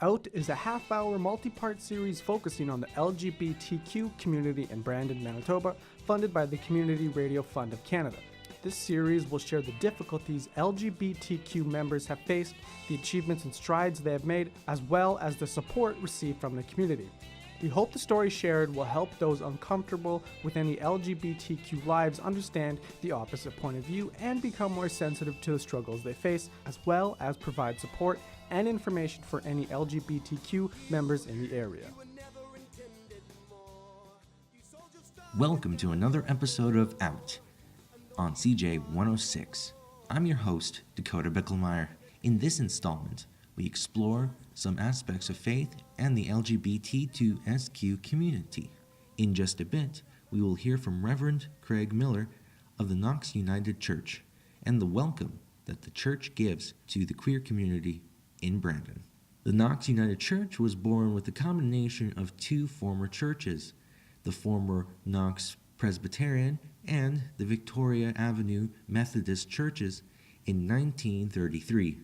Out is a half-hour multi-part series focusing on the LGBTQ community in Brandon, Manitoba, funded by the Community Radio Fund of Canada. This series will share the difficulties LGBTQ members have faced, the achievements and strides they have made, as well as the support received from the community. We hope the story shared will help those uncomfortable with any LGBTQ lives understand the opposite point of view and become more sensitive to the struggles they face, as well as provide support and information for any LGBTQ members in the area. Welcome to another episode of Out on CJ 106. I'm your host, Dakota Bicklmeier. In this installment, we explore some aspects of faith and the LGBTTQ community. In just a bit, we will hear from Reverend Craig Miller of the Knox United Church and the welcome that the church gives to the queer community in Brandon. The Knox United Church was born with a combination of two former churches, the former Knox Presbyterian and the Victoria Avenue Methodist churches in 1933,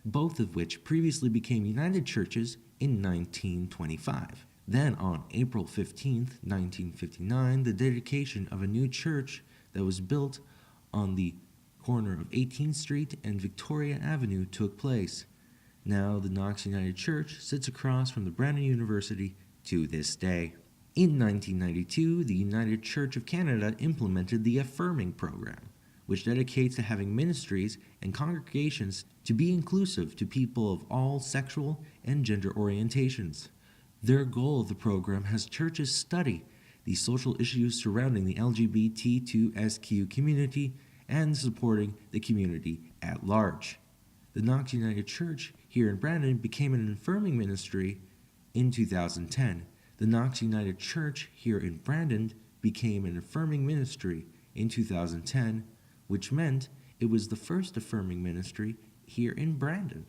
both of which previously became United Churches in 1925. Then on April 15, 1959, the dedication of a new church that was built on the corner of 18th Street and Victoria Avenue took place. Now the Knox United Church sits across from the Brandon University to this day. In 1992, the United Church of Canada implemented the Affirming program, which dedicates to having ministries and congregations to be inclusive to people of all sexual and gender orientations. Their goal of the program has churches study the social issues surrounding the LGBTTQ community and supporting the community at large. The Knox United Church here in Brandon became an affirming ministry in 2010. The Knox United Church here in Brandon became an affirming ministry in 2010, which meant it was the first affirming ministry here in Brandon.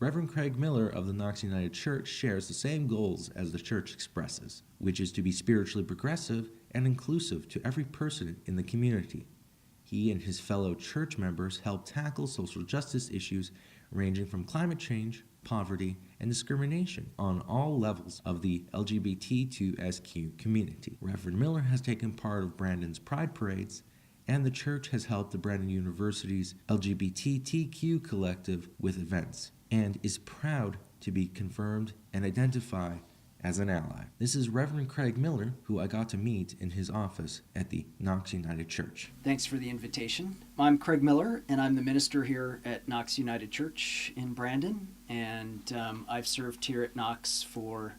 Reverend Craig Miller of the Knox United Church shares the same goals as the church expresses, which is to be spiritually progressive and inclusive to every person in the community. He and his fellow church members help tackle social justice issues ranging from climate change, poverty, and discrimination on all levels of the LGBTQ community. Reverend Miller has taken part of Brandon's Pride Parades, and the church has helped the Brandon University's LGBTTQ collective with events, and is proud to be confirmed and identify as an ally. This is Reverend Craig Miller, who I got to meet in his office at the Knox United Church. Thanks for the invitation. I'm Craig Miller, and I'm the minister here at Knox United Church in Brandon, and I've served here at Knox for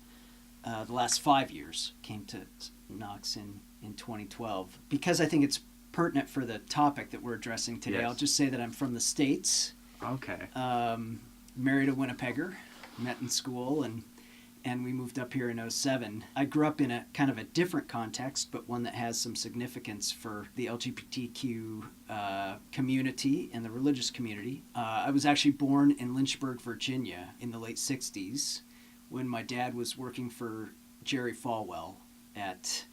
the last 5 years. Came to Knox in 2012. Because I think it's pertinent for the topic that we're addressing today, yes. I'll just say that I'm from the States. Okay. Married a Winnipegger, met in school, and we moved up here in 2007. I grew up in a kind of a different context, but one that has some significance for the LGBTQ community and the religious community. I was actually born in Lynchburg, Virginia in the late 60s when my dad was working for Jerry Falwell at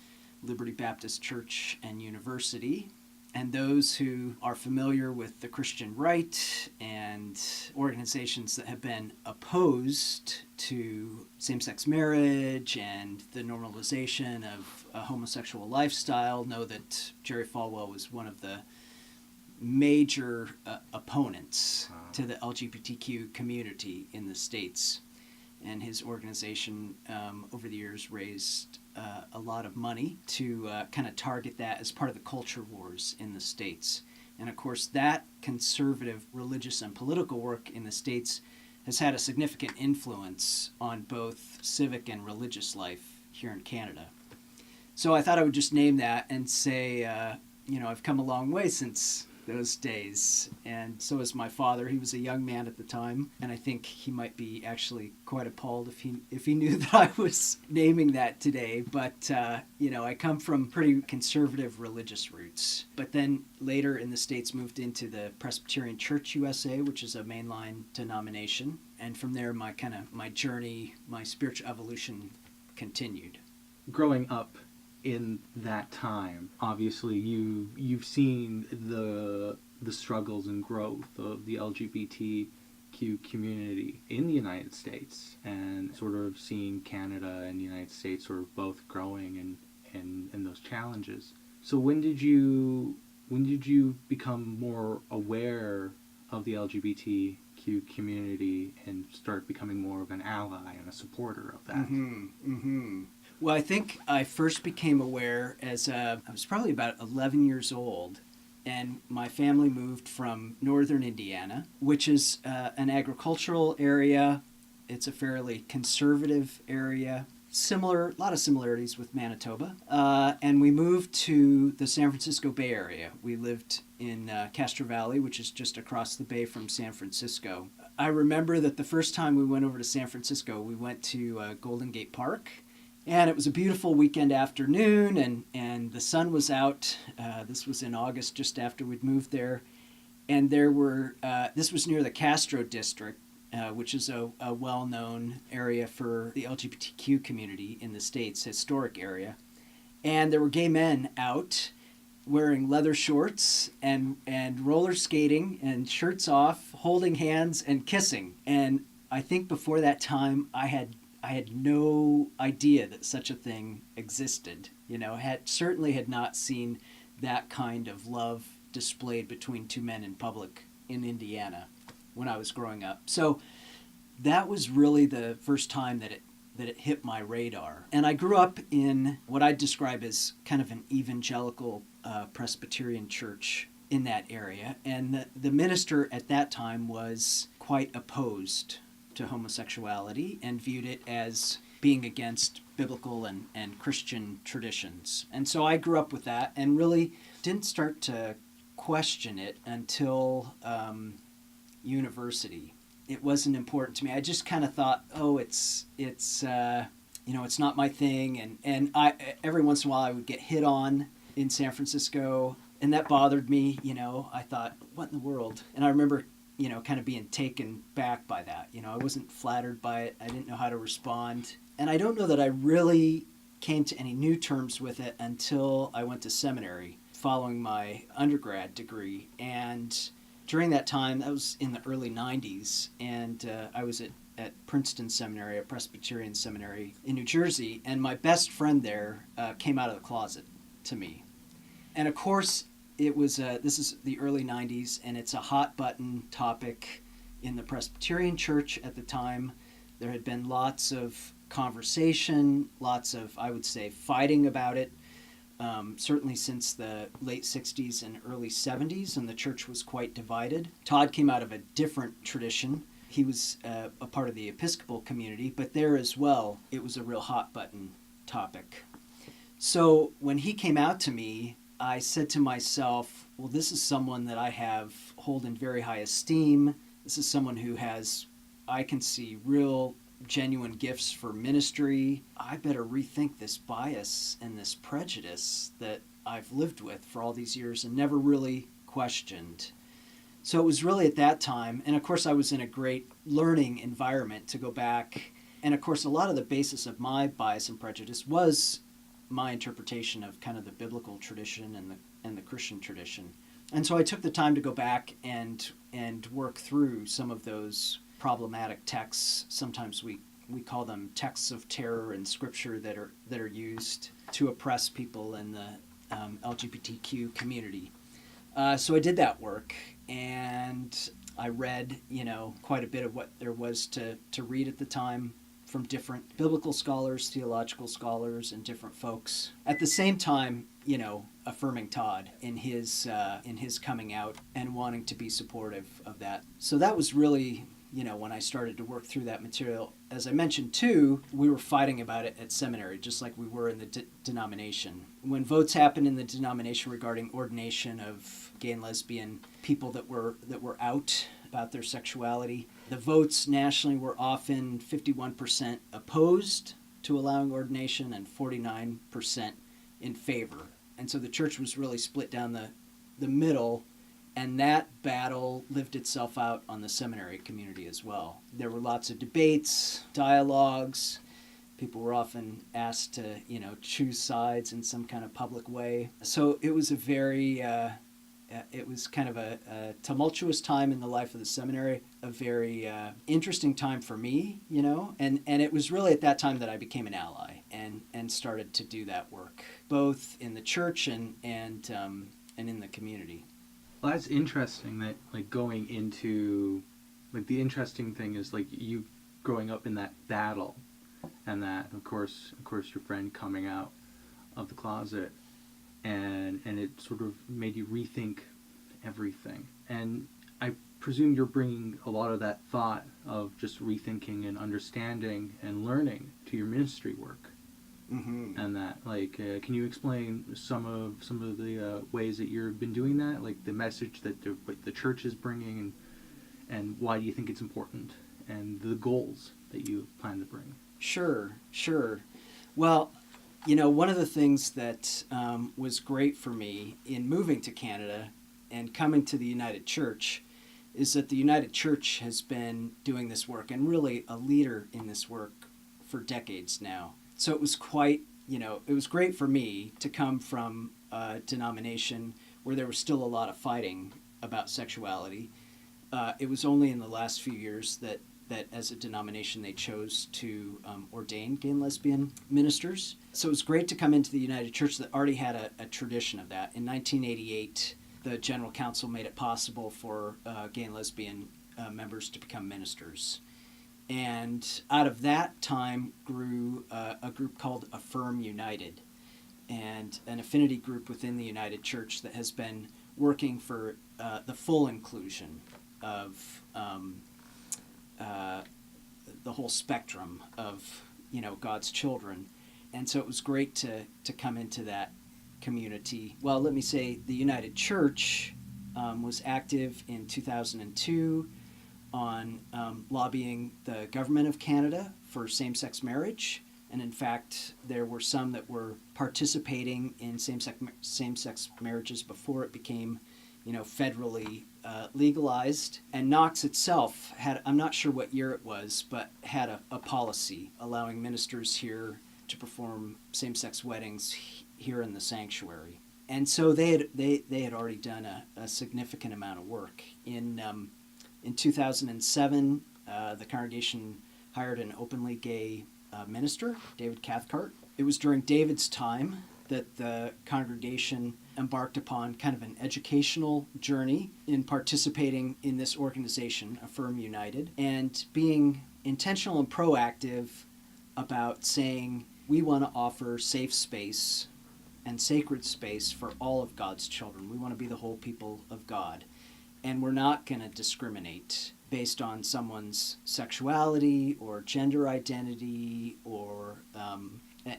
Liberty Baptist Church and University. And those who are familiar with the Christian right and organizations that have been opposed to same-sex marriage and the normalization of a homosexual lifestyle know that Jerry Falwell was one of the major opponents to the LGBTQ community in the States. And his organization over the years raised a lot of money to kind of target that as part of the culture wars in the States. And of course, that conservative religious and political work in the States has had a significant influence on both civic and religious life here in Canada. So I thought I would just name that and say, I've come a long way since those days, and so is my father. He was a young man at the time, and I think he might be actually quite appalled if he knew that I was naming that today. But I come from pretty conservative religious roots, but then later in the States moved into the Presbyterian Church USA, which is a mainline denomination, and from there my journey, my spiritual evolution continued. Growing up in that time, obviously you've seen the struggles and growth of the LGBTQ community in the United States, and sort of seeing Canada and the United States sort of both growing and those challenges. So when did you become more aware of the LGBTQ community and start becoming more of an ally and a supporter of that? Well, I think I first became aware as I was probably about 11 years old, and my family moved from northern Indiana, which is an agricultural area. It's a fairly conservative area. A lot of similarities with Manitoba. And we moved to the San Francisco Bay Area. We lived in Castro Valley, which is just across the bay from San Francisco. I remember that the first time we went over to San Francisco, we went to Golden Gate Park. And it was a beautiful weekend afternoon, and the sun was out. This was in August, just after we'd moved there. And there were, this was near the Castro district, which is a well-known area for the LGBTQ community in the States, historic area. And there were gay men out wearing leather shorts and roller skating and shirts off, holding hands and kissing. And I think before that time, I had no idea that such a thing existed. Certainly had not seen that kind of love displayed between two men in public in Indiana when I was growing up. So that was really the first time that it hit my radar. And I grew up in what I'd describe as kind of an evangelical Presbyterian church in that area. And the minister at that time was quite opposed to homosexuality and viewed it as being against biblical and Christian traditions. And so I grew up with that and really didn't start to question it until university. It wasn't important to me. I just kind of thought, it's not my thing. And I every once in a while I would get hit on in San Francisco, and that bothered me. I thought, what in the world? And I remember kind of being taken back by that. I wasn't flattered by it. I didn't know how to respond. And I don't know that I really came to any new terms with it until I went to seminary following my undergrad degree. And during that time, that was in the early 90s, and I was at Princeton Seminary, a Presbyterian seminary in New Jersey, and my best friend there came out of the closet to me. And of course, it was this is the early 90s, and it's a hot button topic in the Presbyterian church at the time. There had been lots of conversation, lots of, I would say, fighting about it, certainly since the late 60s and early 70s, and the church was quite divided. Todd came out of a different tradition. He was a part of the Episcopal community, but there as well, it was a real hot button topic. So when he came out to me, I said to myself, well, this is someone that I hold in very high esteem. This is someone who has, I can see, real genuine gifts for ministry. I better rethink this bias and this prejudice that I've lived with for all these years and never really questioned. So it was really at that time, and of course I was in a great learning environment to go back, and of course a lot of the basis of my bias and prejudice was my interpretation of kind of the biblical tradition and the Christian tradition. And so I took the time to go back and work through some of those problematic texts. Sometimes we call them texts of terror in Scripture that are used to oppress people in the LGBTQ community. So I did that work, and I read quite a bit of what there was to read at the time from different biblical scholars, theological scholars, and different folks. At the same time, affirming Todd in his coming out and wanting to be supportive of that. So that was really, when I started to work through that material. As I mentioned too, we were fighting about it at seminary, just like we were in the denomination. When votes happened in the denomination regarding ordination of gay and lesbian people that were out about their sexuality, the votes nationally were often 51% opposed to allowing ordination and 49% in favor. And so the church was really split down the middle, and that battle lived itself out on the seminary community as well. There were lots of debates, dialogues. People were often asked to, choose sides in some kind of public way. So it was a very it was kind of a tumultuous time in the life of the seminary, a very interesting time for me, and it was really at that time that I became an ally and started to do that work, both in the church and in the community. Well, that's interesting that, like, going into, like, the interesting thing is, like, you growing up in that battle, and that, of course, your friend coming out of the closet, and it sort of made you rethink everything. And I presume you're bringing a lot of that thought of just rethinking and understanding and learning to your ministry work. Mm-hmm. And that, like, can you explain some of the ways that you've been doing that, like the message that the church is bringing, and why do you think it's important, and the goals that you plan to bring? Sure. Well, one of the things that was great for me in moving to Canada and coming to the United Church is that the United Church has been doing this work and really a leader in this work for decades now. So it was it was great for me to come from a denomination where there was still a lot of fighting about sexuality. It was only in the last few years that as a denomination they chose to ordain gay and lesbian ministers. So it was great to come into the United Church that already had a tradition of that. In 1988, the General Council made it possible for gay and lesbian members to become ministers. And out of that time grew a group called Affirm United, and an affinity group within the United Church that has been working for the full inclusion of the whole spectrum of God's children. And so it was great to come into that community. Well, let me say the United Church was active in 2002 on lobbying the government of Canada for same-sex marriage. And in fact, there were some that were participating in same-sex marriages before it became federally legalized. And Knox itself had, I'm not sure what year it was, but had a policy allowing ministers here to perform same-sex weddings here in the sanctuary. And so they had already done a significant amount of work. In 2007, the congregation hired an openly gay minister, David Cathcart. It was during David's time that the congregation embarked upon kind of an educational journey in participating in this organization, Affirm United, and being intentional and proactive about saying we want to offer safe space and sacred space for all of God's children. We want to be the whole people of God. And we're not going to discriminate based on someone's sexuality or gender identity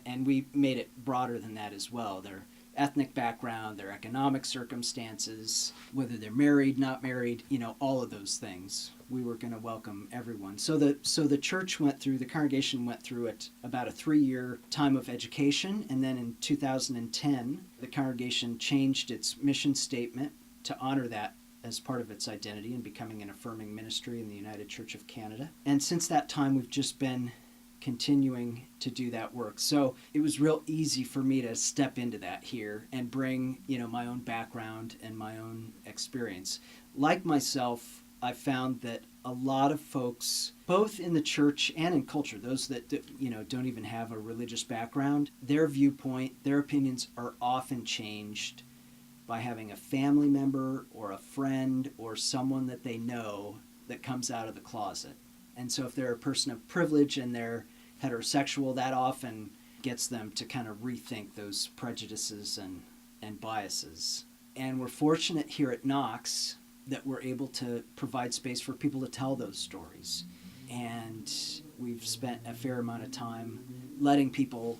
and we made it broader than that as well. Their ethnic background, their economic circumstances, whether they're married, not married, all of those things. We were going to welcome everyone. So the church the congregation went through about a 3-year time of education, and then in 2010, the congregation changed its mission statement to honor that as part of its identity and becoming an affirming ministry in the United Church of Canada. And since that time, we've just been continuing to do that work. So it was real easy for me to step into that here and bring, my own background and my own experience. Like myself, I found that a lot of folks, both in the church and in culture, those that don't even have a religious background, their viewpoint, their opinions are often changed by having a family member or a friend or someone that they know that comes out of the closet. And so if they're a person of privilege and they're heterosexual, that often gets them to kind of rethink those prejudices and biases. And we're fortunate here at Knox that we're able to provide space for people to tell those stories. And we've spent a fair amount of time letting people,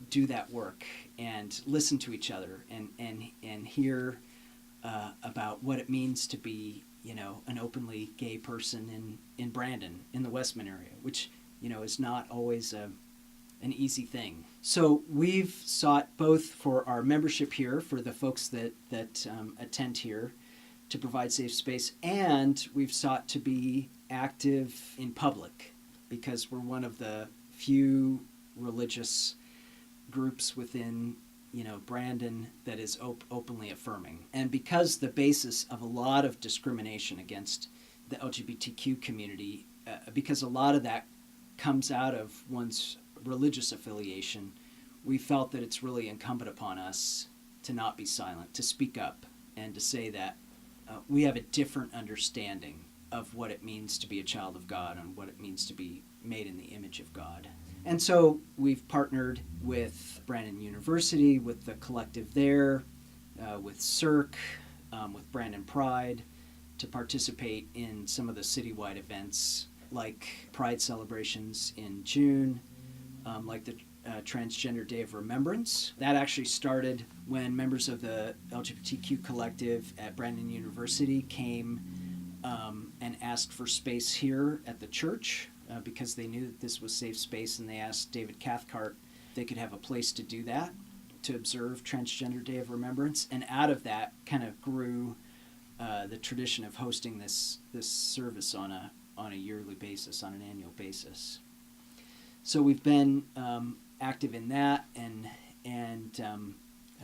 do that work and listen to each other and hear about what it means to be, an openly gay person in Brandon, in the Westman area, which, is not always an easy thing. So we've sought both for our membership here, for the folks that attend here, to provide safe space, and we've sought to be active in public because we're one of the few religious groups within Brandon that is openly affirming. And because the basis of a lot of discrimination against the LGBTQ community, because a lot of that comes out of one's religious affiliation, we felt that it's really incumbent upon us to not be silent, to speak up, and to say that we have a different understanding of what it means to be a child of God and what it means to be made in the image of God. And so we've partnered with Brandon University, with the collective there, with CIRC, with Brandon Pride, to participate in some of the citywide events like Pride celebrations in June, like the Transgender Day of Remembrance. That actually started when members of the LGBTQ collective at Brandon University came and asked for space here at the church because they knew that this was safe space, and they asked David Cathcart if they could have a place to do that, to observe Transgender Day of Remembrance. And out of that kind of grew the tradition of hosting this service on a yearly basis, on an annual basis. So we've been active in that and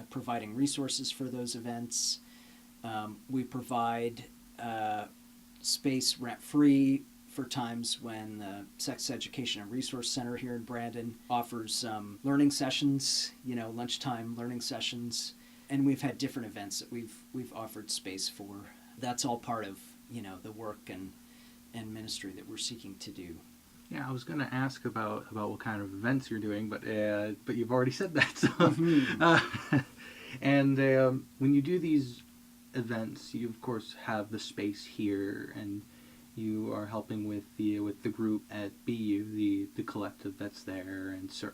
providing resources for those events. We provide space rent-free for times when the Sex Education and Resource Center here in Brandon offers learning sessions, lunchtime learning sessions, and we've had different events that we've offered space for. That's all part of the work and ministry that we're seeking to do. Yeah, I was going to ask about what kind of events you're doing, but you've already said that. So, and when you do these events, you of course have the space here, and you are helping with the group at BU, the collective that's there, and CIRC,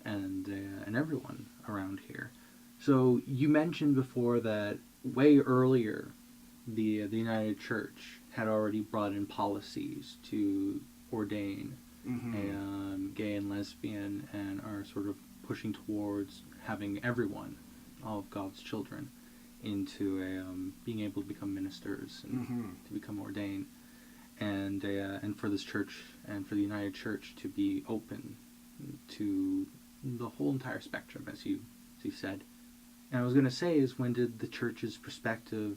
and everyone around here. So you mentioned before that way earlier, the United Church had already brought in policies to ordain gay and lesbian, and are sort of pushing towards having everyone, all of God's children, into being able to become ministers and to become ordained, and for this church and for the United Church to be open to the whole entire spectrum, as you said. And I was going to say, is when did the church's perspective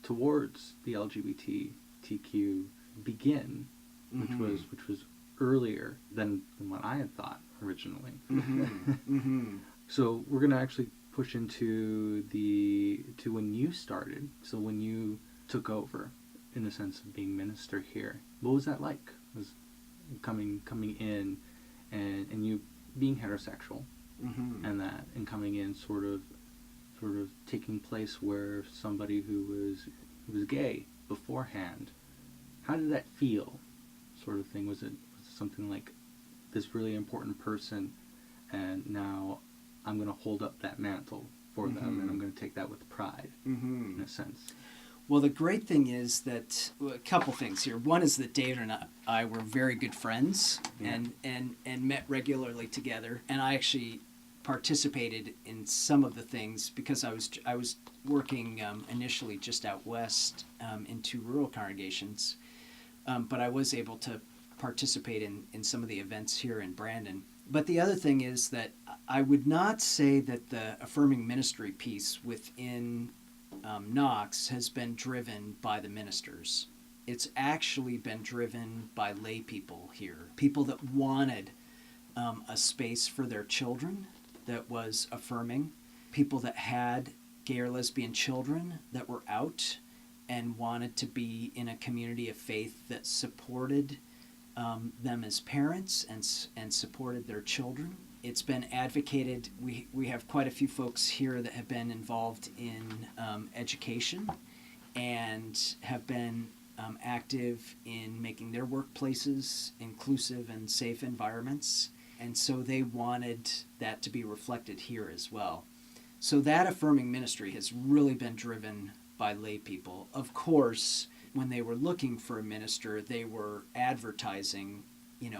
towards the LGBTTQ begin, which was earlier than what I had thought originally. So we're going to actually push into to when you started. So when you took over, in the sense of being minister here, what was that like? Was coming in and you being heterosexual, and coming in sort of taking place where somebody who was gay beforehand. How did that feel, sort of thing? Was it something like this really important person, and now I'm going to hold up that mantle for them, and I'm going to take that with pride, in a sense? Well, the great thing is that, a couple things here. One is that David and I were very good friends, and met regularly together, and I actually participated in some of the things because I was working initially just out west in two rural congregations, but I was able to participate in some of the events here in Brandon. But the other thing is that I would not say that the affirming ministry piece within Knox has been driven by the ministers. It's actually been driven by lay people here, people that wanted a space for their children that was affirming, people that had gay or lesbian children that were out and wanted to be in a community of faith that supported them as parents and supported their children. It's been advocated. We have quite a few folks here that have been involved in education and have been active in making their workplaces inclusive and safe environments. And so they wanted that to be reflected here as well. So that affirming ministry has really been driven by lay people. Of course, when they were looking for a minister, they were advertising,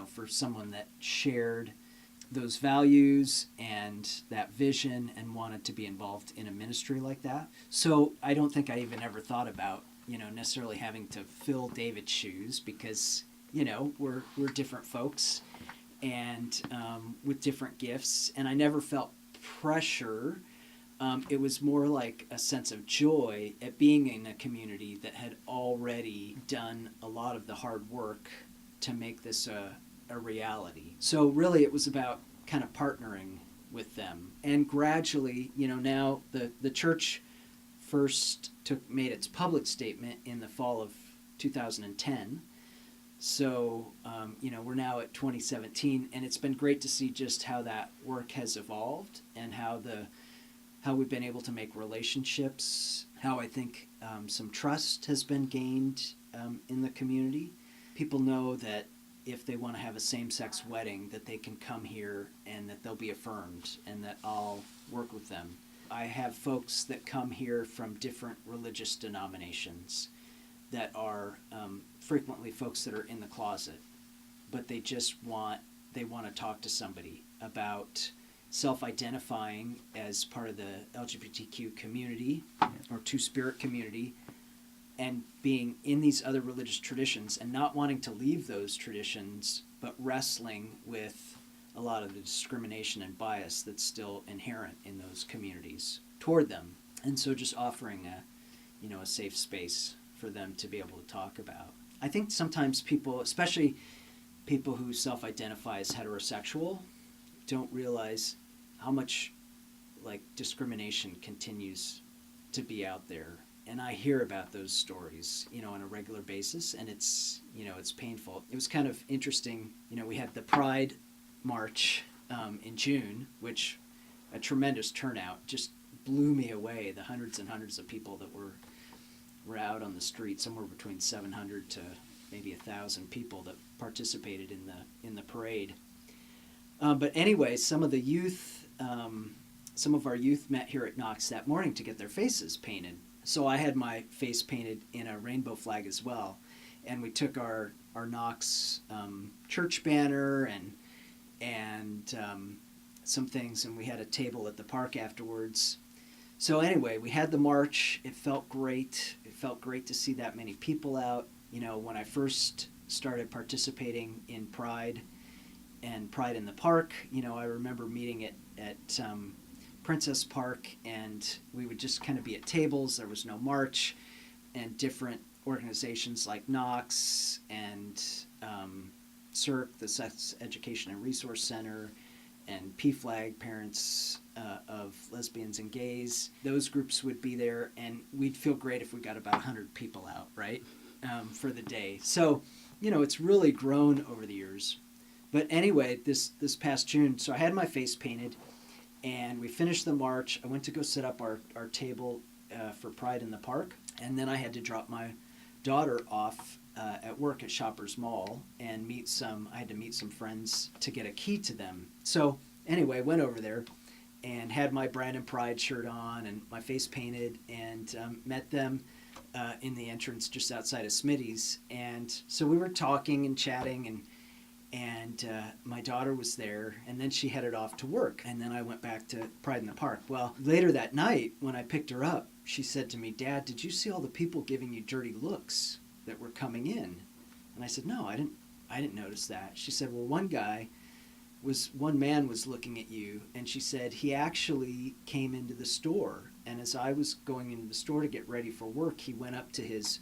for someone that shared those values and that vision and wanted to be involved in a ministry like that. So I don't think I even ever thought about, necessarily having to fill David's shoes because, we're different folks and with different gifts. And I never felt pressure. It was more like a sense of joy at being in a community that had already done a lot of the hard work to make this a reality. So really it was about kind of partnering with them. And gradually, now the church first made its public statement in the fall of 2010. So, we're now at 2017, and it's been great to see just how that work has evolved and how we've been able to make relationships, how I think some trust has been gained in the community. People know that if they want to have a same-sex wedding, that they can come here and that they'll be affirmed and that I'll work with them. I have folks that come here from different religious denominations that are frequently folks that are in the closet, but they want to talk to somebody about self-identifying as part of the LGBTQ community or Two-Spirit community, and being in these other religious traditions and not wanting to leave those traditions, but wrestling with a lot of the discrimination and bias that's still inherent in those communities toward them. And so just offering a safe space for them to be able to talk about. I think sometimes people, especially people who self-identify as heterosexual, don't realize how much discrimination continues to be out there. And I hear about those stories, on a regular basis, and it's painful. It was kind of interesting, we had the Pride March in June, which a tremendous turnout, just blew me away, the hundreds and hundreds of people that were out on the street, somewhere between 700 to maybe 1,000 people that participated in the parade. But anyway, some of our youth met here at Knox that morning to get their faces painted. So I had my face painted in a rainbow flag as well, and we took our Knox church banner and some things, and we had a table at the park afterwards. So anyway, we had the march. It felt great. It felt great to see that many people out. When I first started participating in Pride and Pride in the Park, I remember meeting at Princess Park, and we would just kind of be at tables. There was no march, and different organizations like Knox and CERC, the Sex Education and Resource Center, and PFLAG, Parents of Lesbians and Gays, those groups would be there, and we'd feel great if we got about 100 people out, right, for the day. So, it's really grown over the years. But anyway, this past June, so I had my face painted, and we finished the march. I went to go set up our table for Pride in the Park, and then I had to drop my daughter off at work at Shoppers Mall and I had to meet some friends to get a key to them. So anyway, went over there and had my Brandon Pride shirt on and my face painted, and met them in the entrance just outside of Smitty's. And so we were talking and chatting, and my daughter was there, and then she headed off to work, and then I went back to Pride in the Park. Well, later that night, when I picked her up, she said to me, "Dad, did you see all the people giving you dirty looks that were coming in?" And I said, "No, I didn't notice that." She said, "Well, one man was looking at you," and she said he actually came into the store, and as I was going into the store to get ready for work, he went up to his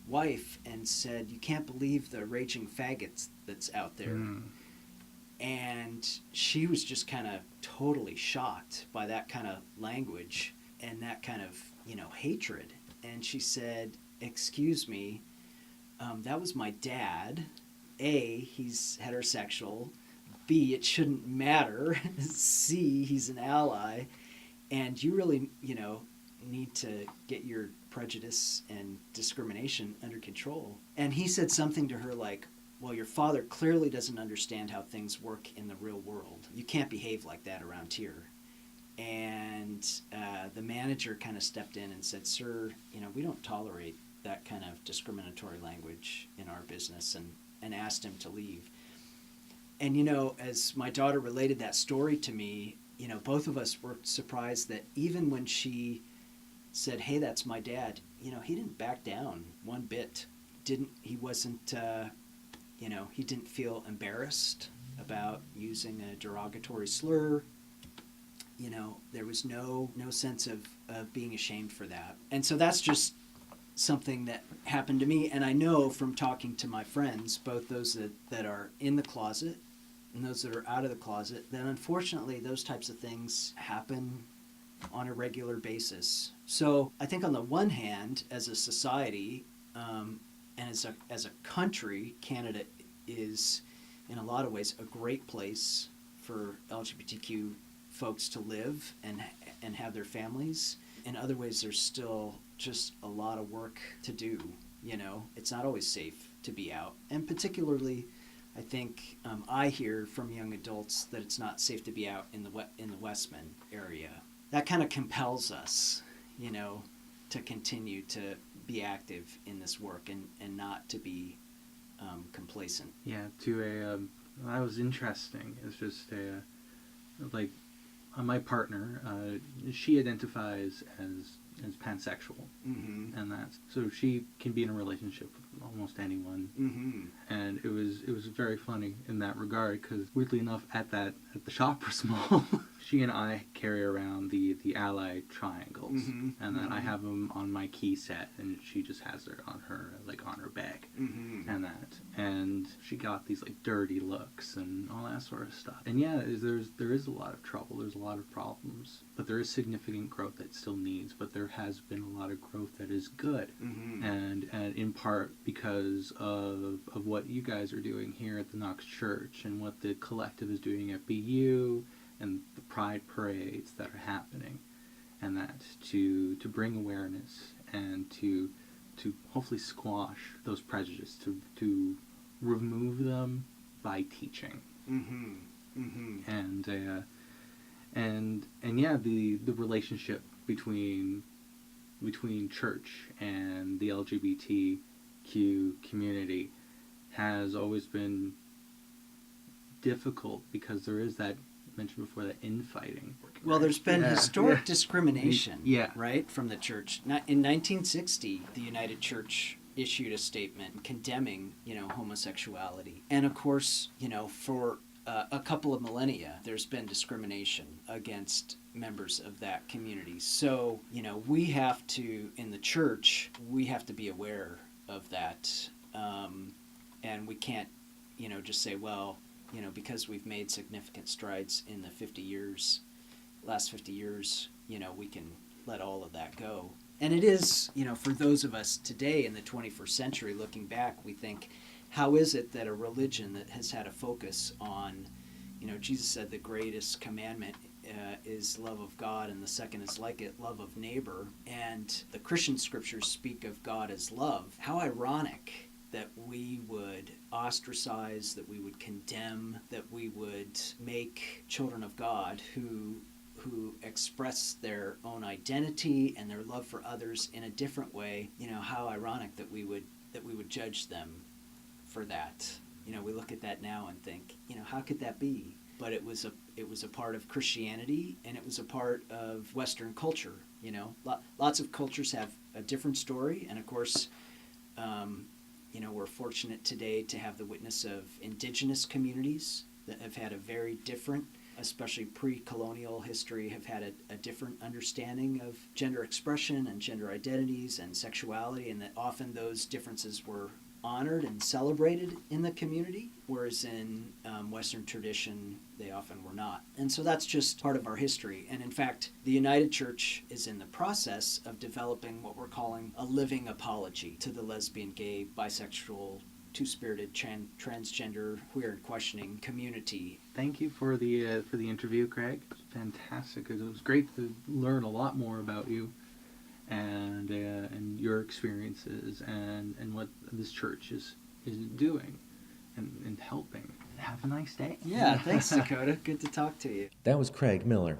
wife and said, "You can't believe the raging faggots that's out there." And she was just kind of totally shocked by that kind of language and that kind of hatred. And she said, "Excuse me, that was my dad. A, he's heterosexual. B, it shouldn't matter. C, he's an ally. And you really, need to get your prejudice and discrimination under control." And he said something to her like, "Well, your father clearly doesn't understand how things work in the real world. You can't behave like that around here." And the manager kind of stepped in and said, "Sir, we don't tolerate that kind of discriminatory language in our business," and asked him to leave. And, as my daughter related that story to me, both of us were surprised that even when she said, "Hey, that's my dad," he didn't back down one bit. He wasn't, he didn't feel embarrassed about using a derogatory slur. there was no sense of being ashamed for that. And so that's just something that happened to me. And I know from talking to my friends, both those that are in the closet and those that are out of the closet, that unfortunately those types of things happen on a regular basis. So I think on the one hand, as a society, and as a country, Canada is in a lot of ways a great place for LGBTQ folks to live and have their families. In other ways, there's still just a lot of work to do. It's not always safe to be out, and particularly, I think I hear from young adults that it's not safe to be out in the Westman area. That kind of compels us, to continue to be active in this work and not to be complacent. Yeah, that was interesting. It's just my partner, she identifies as pansexual, Mm-hmm. and so she can be in a relationship with almost anyone. Mm-hmm. And it was very funny in that regard, because weirdly enough, at the shop we're small, she and I carry around the ally triangles, Mm-hmm. and then Mm-hmm. I have them on my key set, and she just has it on her bag, Mm-hmm. and she got these dirty looks and all that sort of stuff. And yeah, there is a lot of trouble, there's a lot of problems, but there is significant growth that still needs, but there has been a lot of growth that is good. Mm-hmm. And in part because of what you guys are doing here at the Knox Church, and what the collective is doing at BU, and the pride parades that are happening, and that to bring awareness and to hopefully squash those prejudices, to remove them by teaching. Mm-hmm. Mm-hmm. And yeah, the relationship between church and the LGBTQ community has always been difficult, because there is that, mentioned before, that infighting. Well, there's been historic discrimination, Yeah. right, from the church. In 1960, the United Church issued a statement condemning, homosexuality. And of course, for a couple of millennia, there's been discrimination against members of that community. So, we have to, in the church, we have to be aware of that. And we can't, just say, well, because we've made significant strides in the last 50 years, we can let all of that go. And it is, for those of us today in the 21st century, looking back, we think, how is it that a religion that has had a focus on, Jesus said the greatest commandment is love of God, and the second is like it, love of neighbor, and the Christian scriptures speak of God as love. How ironic that we would ostracize, that we would condemn, that we would make children of God who express their own identity and their love for others in a different way. How ironic that we would judge them for that. We look at that now and think, how could that be? But it was a part of Christianity, and it was a part of Western culture. Lots of cultures have a different story, and of course, we're fortunate today to have the witness of indigenous communities that have had a very different, especially pre-colonial history, have had a different understanding of gender expression and gender identities and sexuality, and that often those differences were honored and celebrated in the community, whereas in Western tradition, they often were not. And so that's just part of our history. And in fact, the United Church is in the process of developing what we're calling a living apology to the lesbian, gay, bisexual, two-spirited, transgender, queer, and questioning community. Thank you for the interview, Craig. It was fantastic. It was great to learn a lot more about you and your experiences and what this church is doing and helping. Have a nice day. Yeah, thanks, Dakota. Good to talk to you. That was Craig Miller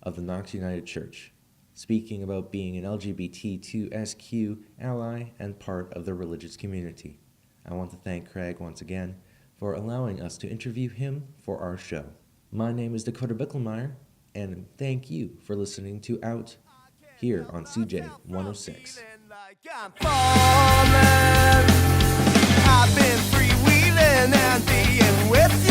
of the Knox United Church, speaking about being an LGBTQ ally and part of the religious community. I want to thank Craig once again for allowing us to interview him for our show. My name is Dakota Bicklmeier, and thank you for listening to Out here on CJ 106. I've been freewheeling and being with you.